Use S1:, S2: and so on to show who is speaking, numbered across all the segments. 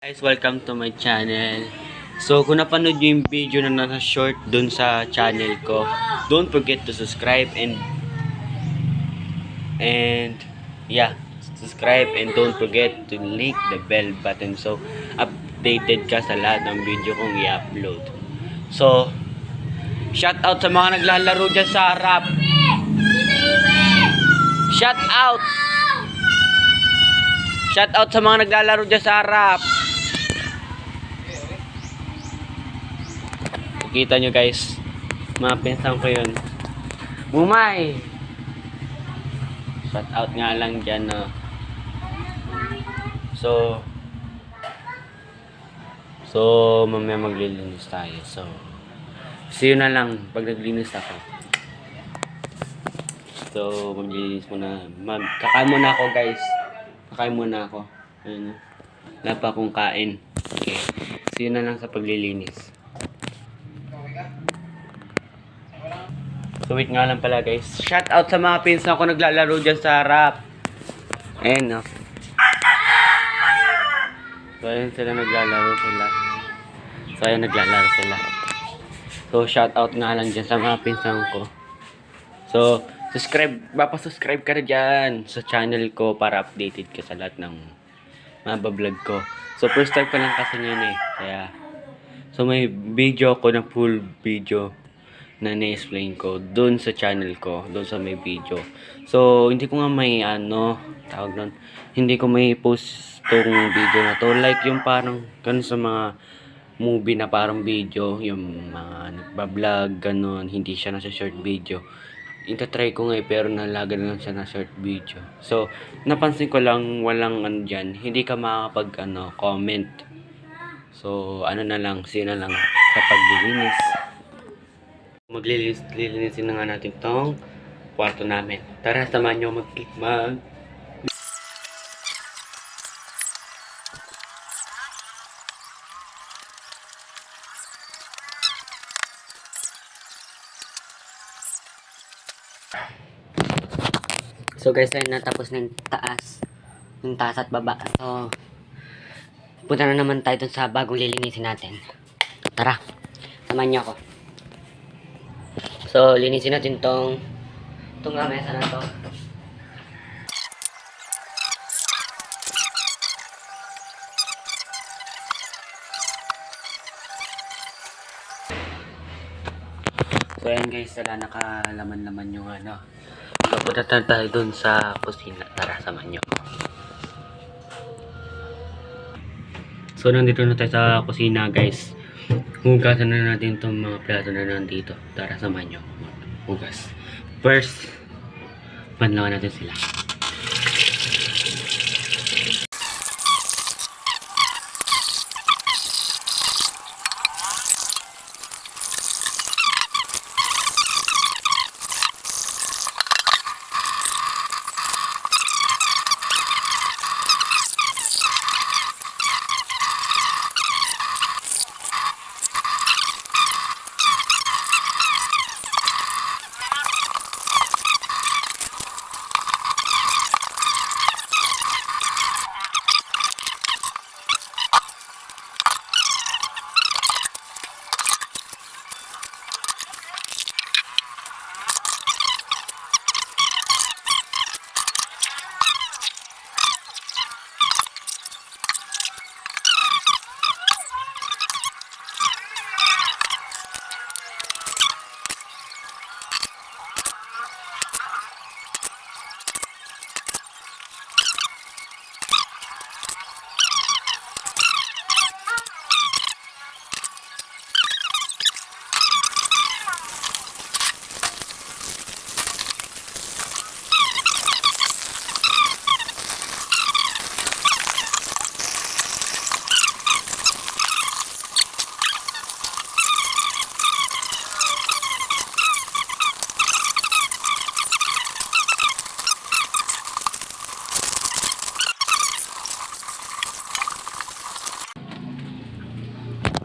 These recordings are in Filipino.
S1: Guys, welcome to my channel. So, kung napanood nyo yung video na nasa short dun sa channel ko, don't forget to subscribe and yeah, subscribe and don't forget to click the bell button so updated ka sa lahat ng video kong i-upload. So, shout out sa mga naglalaro dyan sa harap. Shout out! Shout out sa mga naglalaro dyan sa harap. Kita nyo guys, mga pinsan ko yun. Mumay! Shout out nga lang dyan, no? So mamaya maglilinis tayo. So, see you na lang pag naglinis ako. So, maglilinis muna. Kakain muna ako guys. Kakain muna ako. Ayun. Wala pa akong kain. Okay. See you na lang sa paglilinis. So wait nga lang pala guys. Shout out sa mga pinsan ko naglalaro dyan sa harap. Ayan no. So ayan sila naglalaro sila. So shout out nga lang dyan sa mga pinsan ko. So subscribe ka na dyan sa channel ko para updated ka sa lahat ng mga vlog ko. So first time pa lang kasi ngayon eh. Kaya so may video ko na full video na na-explain ko doon sa channel ko, doon sa may video. So, hindi ko nga may tawag doon, hindi ko may post tong video na to. Like yung parang, ganun sa mga movie na parang video, yung mga nagbablog, ganun, hindi siya nasa short video. Itatry ko nga pero nalaga na lang siya na short video. So, napansin ko lang, walang dyan, hindi ka makakapag comment. So, na lang, sino lang sa paglilinis. Maglilinisin na nga natin tong kwarto namin. Tara, samahan nyo mag. So guys, ayun natapos na yung taas. Yung taas at baba. So, punta na naman tayo dun sa bagong lilinisin natin. Tara, samahan nyo ako. So, linisin natin tong lamesa na to. So, ayan guys, wala nakalaman-laman yung So, punta tayo dun sa kusina. Tara, samahan nyo. So, nandito na tayo sa kusina guys. Hugasan na natin itong mga plato na nandito. Tara, samahan nyo. Hugas. First, panlawan natin sila.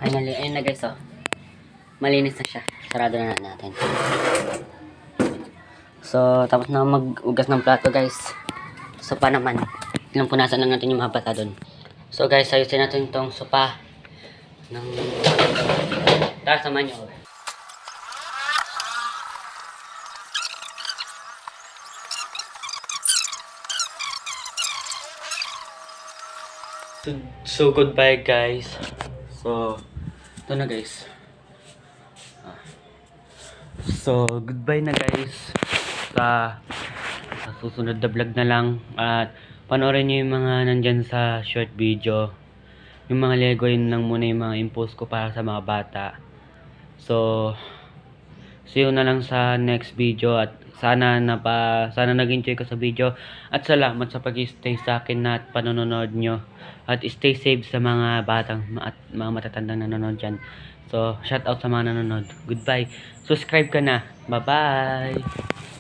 S1: Finally, ayun na guys, malinis na siya. Sarado na natin. So, tapos na mag-ugas ng plato guys. So, pa naman, ilang punasan lang natin yung mga bata doon. So guys, ayusin natin itong sopa ng... Tara, samahan niyo ako. So goodbye guys. So, ito na guys. So, goodbye na guys. Sa susunod na vlog na lang. At panoorin nyo yung mga nandyan sa short video. Yung mga Lego, yun lang muna yung mga impulse ko para sa mga bata. So, see you na lang sa next video. At sana nag-enjoy ka sa video. At salamat sa pag-stay sa akin at panonood nyo. At stay safe sa mga batang at mga matatandang nanonood dyan. So, shout out sa mga nanonood. Goodbye. Subscribe ka na. Bye-bye.